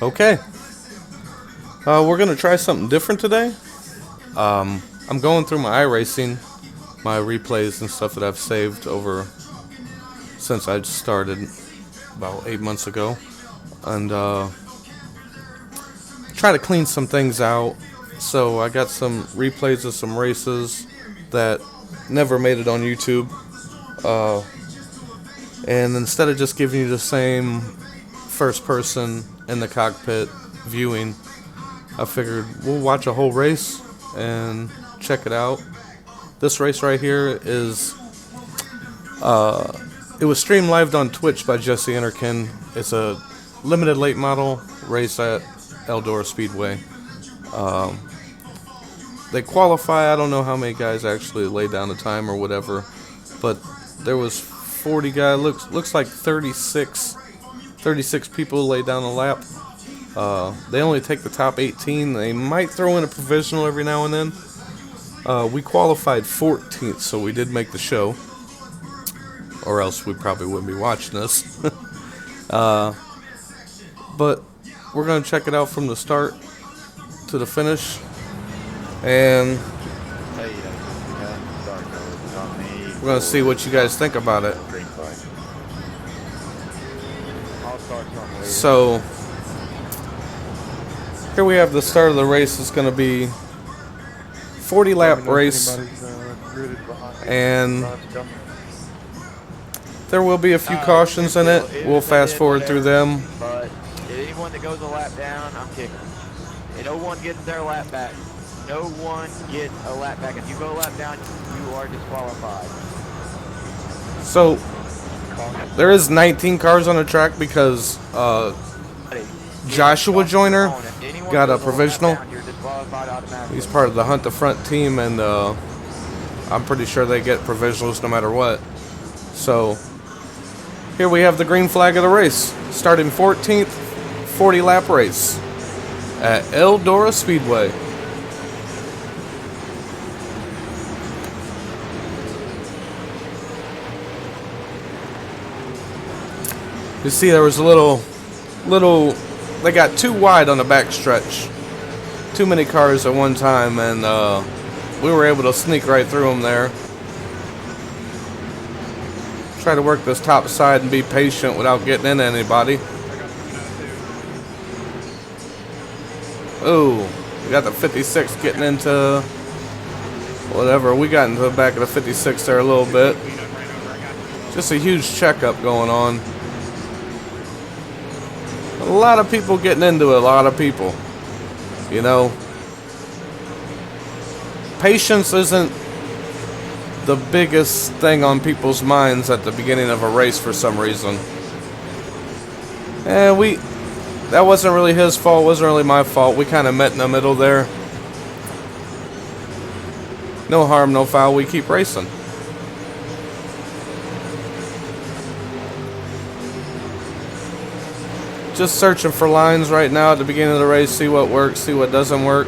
Okay. We're gonna try something different today. I'm going through my iRacing, my replays and stuff that I've saved over since I started about 8 months ago, and try to clean some things out. So I got some replays of some races that never made it on YouTube, and instead of just giving you the same first person in the cockpit viewing, I figured we'll watch a whole race and check it out. This race right here is it was streamed live on Twitch by Jesse Enterkin. It's a limited late model race at Eldora Speedway. They qualify. I don't know how many guys actually laid down the time or whatever, but there was 40 guys. Looks like 36 people laid down a lap. They only take the top 18. They might throw in a provisional every now and then. We qualified 14th, so we did make the show, or else we probably wouldn't be watching this. But we're going to check it out from the start to the finish, and we're going to see what you guys think about it. So here we have the start of the race. It's going to be 40 lap race, and there will be a few cautions in it. We'll fast forward through them. But anyone that goes a lap down, I'm kicking. And no one gets their lap back. No one gets a lap back. If you go a lap down, you are disqualified. So there is 19 cars on the track because Joshua Joyner got a provisional. He's part of the Hunt the Front team, and I'm pretty sure they get provisionals no matter what. So here we have the green flag of the race, starting 14th, 40 lap race at Eldora Speedway. You see there was a little, they got too wide on the back stretch. Too many cars at one time, and we were able to sneak right through them there. Try to work this top side and be patient without getting into anybody. Oh, we got the 56 getting into whatever. We got into the back of the 56 there a little bit. Just a huge checkup going on. A lot of people getting into it, a lot of people. You know, patience isn't the biggest thing on people's minds at the beginning of a race for some reason. And that wasn't really his fault, wasn't really my fault. We kind of met in the middle there. No harm, no foul, we keep racing. Just searching for lines right now at the beginning of the race, see what works, see what doesn't work.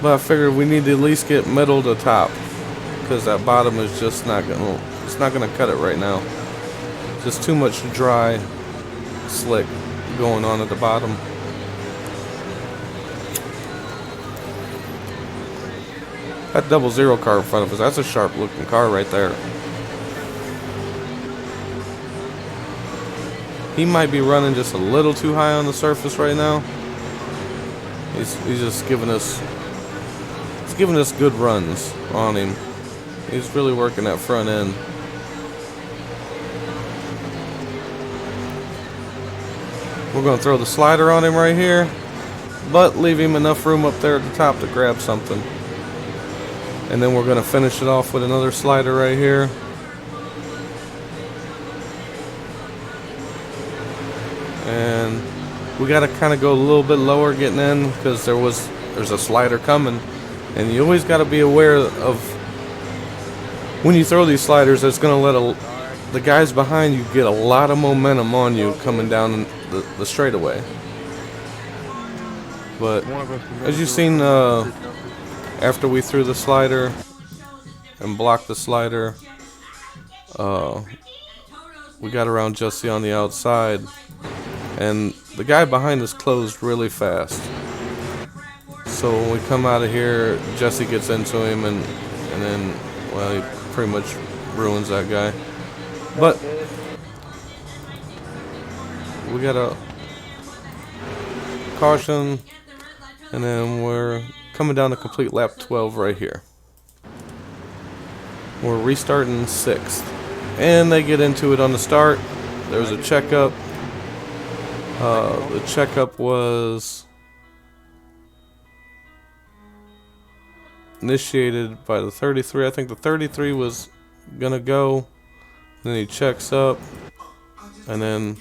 But I figured we need to at least get middle to top, because that bottom is just not gonna cut it right now. Just too much dry slick going on at the bottom. That 00 car in front of us, that's a sharp looking car right there. He might be running just a little too high on the surface right now. He's just giving us good runs on him. He's really working that front end. We're going to throw the slider on him right here, but leave him enough room up there at the top to grab something. And then we're going to finish it off with another slider right here. And we got to kind of go a little bit lower getting in, because there's a slider coming. And you always got to be aware of when you throw these sliders, it's going to let the guys behind you get a lot of momentum on you coming down the straightaway. But as you've seen, after we threw the slider and blocked the slider, we got around Jesse on the outside, and the guy behind us closed really fast. So when we come out of here, Jesse gets into him, and then, well, he pretty much ruins that guy. But we got a caution, and then we're coming down to complete lap 12 right here. We're restarting 6th, and they get into it on the start. There's a checkup. The checkup was initiated by the 33. I think the 33 was gonna go. Then he checks up, and then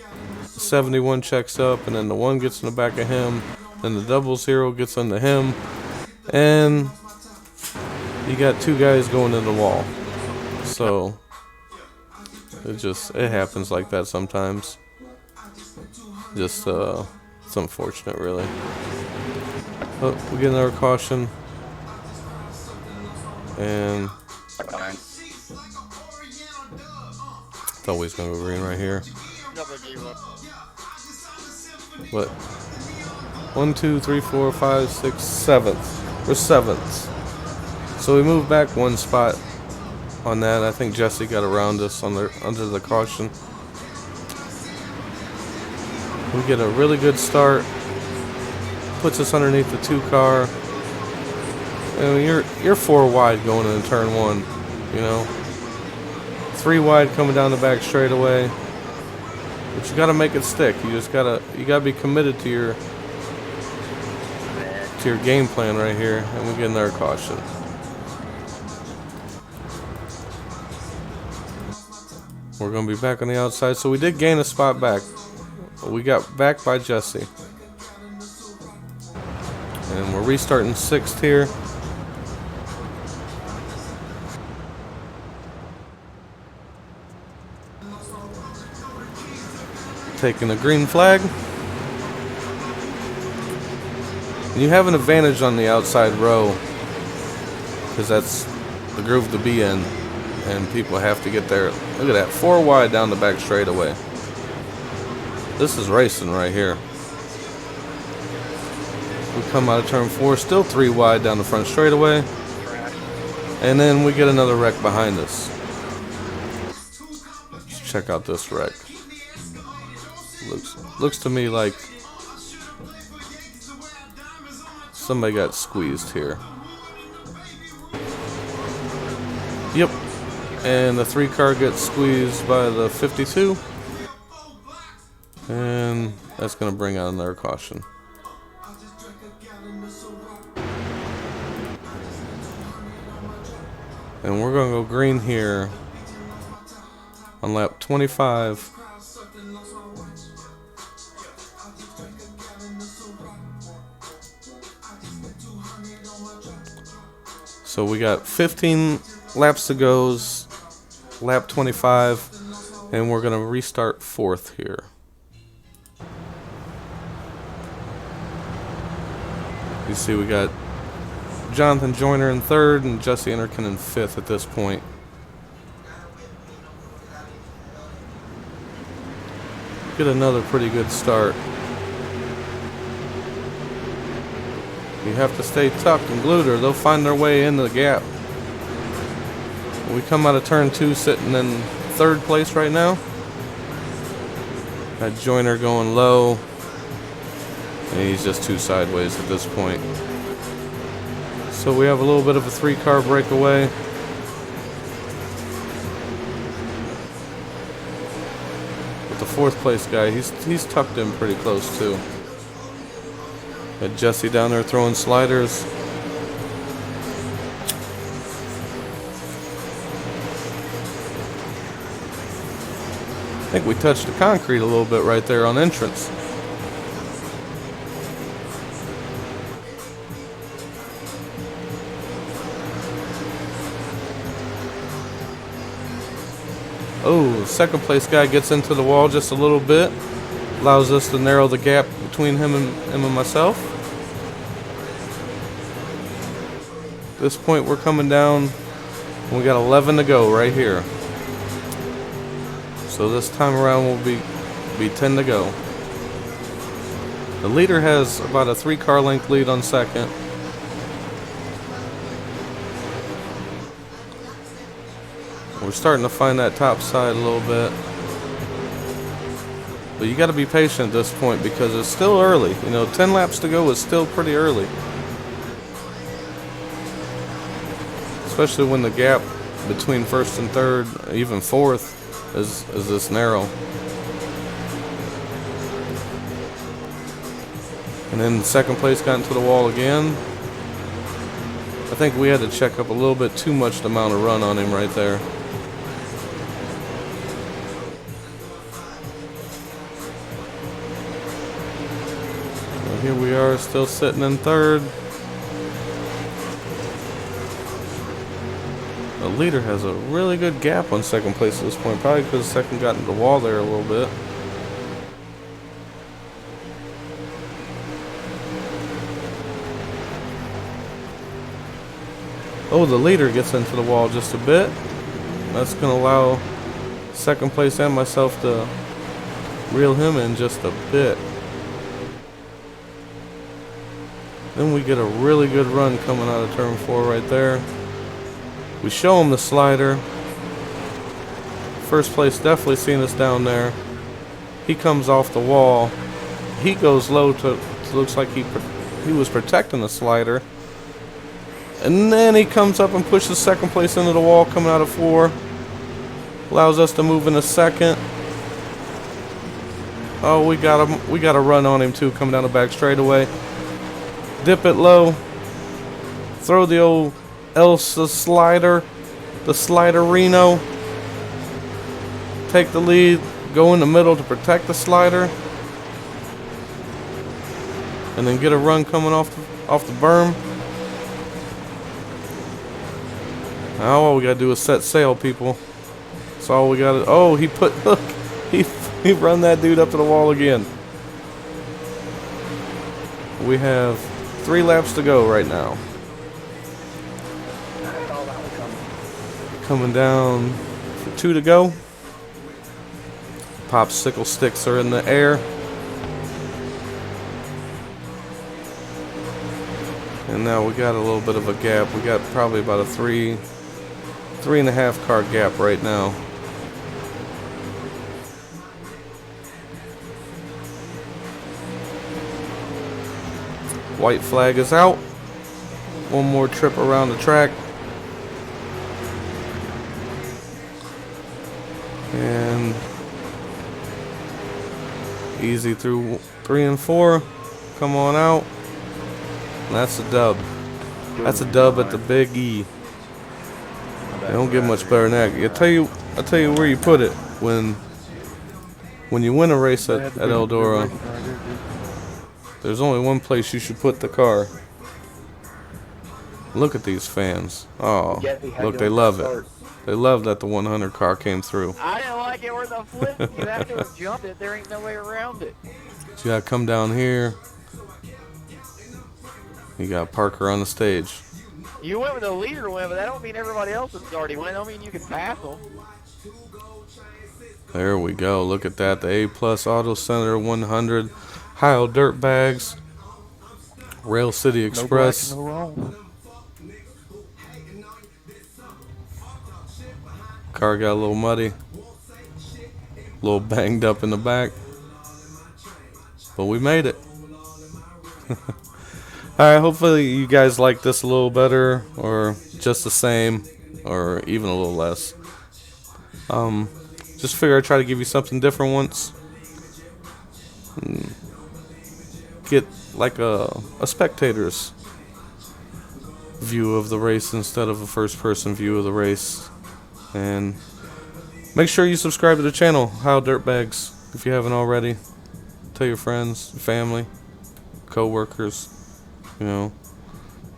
71 checks up, and then the 1 gets in the back of him. Then the 00 gets into him, and you got 2 guys going in the wall. So it happens like that sometimes. Just it's unfortunate, really. Oh, we get another caution, and thought we was gonna go green right here. What? 1, 2, 3, 4, 5, 6, 7th. We're 7th. So we moved back 1 spot on that. I think Jesse got around us under the caution. We get a really good start. Puts us underneath the 2 car. And you're 4 wide going into turn 1. You know, 3 wide coming down the back straightaway. But you gotta make it stick. You gotta be committed to your game plan right here. And we get another caution. We're gonna be back on the outside. So we did gain a spot back. We got back by Jesse. And we're restarting 6th here. Taking the green flag. And you have an advantage on the outside row, because that's the groove to be in, and people have to get there. Look at that, 4 wide down the back straightaway. This is racing right here. We come out of turn 4, still 3 wide down the front straightaway, and then we get another wreck behind us. Let's check out this wreck. Looks to me like somebody got squeezed here. Yep. And the 3 car gets squeezed by the 52. And that's going to bring out another caution. And we're going to go green here on lap 25. So we got 15 laps to go, lap 25, and we're going to restart 4th here. You see we got Jonathan Joyner in 3rd and Jesse Enterkin in 5th at this point. Get another pretty good start. You have to stay tucked and glued or they'll find their way into the gap. We come out of turn 2 sitting in 3rd place right now. Got Joyner going low. And he's just 2 sideways at this point. So we have a little bit of a 3-car breakaway. But the 4th place guy, he's tucked in pretty close too. Got Jesse down there throwing sliders. I think we touched the concrete a little bit right there on entrance. Oh, 2nd place guy gets into the wall just a little bit. Allows us to narrow the gap between him and myself. At this point we're coming down. We got 11 to go right here. So this time around will be 10 to go. The leader has about a 3-car length lead on second. We're starting to find that top side a little bit. But you got to be patient at this point because it's still early. You know, 10 laps to go is still pretty early. Especially when the gap between first and third, even fourth, is this narrow. And then second place got into the wall again. I think we had to check up a little bit too much the amount of run on him right there. Well, here we are still sitting in third. The leader has a really good gap on second place at this point, probably because second got into the wall there a little bit. Oh, the leader gets into the wall just a bit. That's going to allow second place and myself to reel him in just a bit. Then we get a really good run coming out of turn 4 right there. We show him the slider. First place definitely seen us down there. He comes off the wall. He goes low to looks like he was protecting the slider. And then he comes up and pushes second place into the wall coming out of 4. Allows us to move into second. Oh, we got a run on him too coming down the back straightaway. Dip it low. Throw the old Elsa slider, the sliderino. Take the lead, go in the middle to protect the slider, and then get a run coming off the berm. Now all we gotta do is set sail, people. That's all we gotta. Oh, look, he run that dude up to the wall again. We have 3 laps to go right now. Coming down for 2 to go. Popsicle sticks are in the air. And now we got a little bit of a gap. We got probably about a 3.5 car gap right now. White flag is out. One more trip around the track. And easy through 3 and 4. Come on out. And that's a dub. That's a dub at the Big E. They don't get much better than that. I'll tell you where you put it when you win a race at Eldora. There's only one place you should put the car. Look at these fans. Oh, look, they love it. They love that the 100 car came through. I didn't like it where the flip. You have to jump it. There ain't no way around it. So you gotta come down here. You got Parker on the stage. You went with the leader win, but that don't mean everybody else has already won. That don't mean you can pass them. There we go. Look at that. The A+ Auto Center 100. Heil Dirt Bags. Rail City Express. No black, no wrong. Car got a little muddy. A little banged up in the back. But we made it. Alright, hopefully you guys like this a little better, or just the same, or even a little less. Just figure I'd try to give you something different once. Get like a spectator's view of the race instead of a first-person view of the race. And make sure you subscribe to the channel, Heil Dirtbags, if you haven't already. Tell your friends, family, co-workers, you know,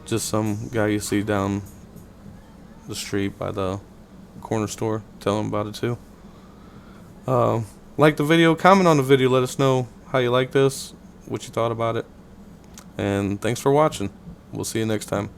just some guy you see down the street by the corner store. Tell them about it too. Like the video, comment on the video, let us know how you like this, what you thought about it. And thanks for watching. We'll see you next time.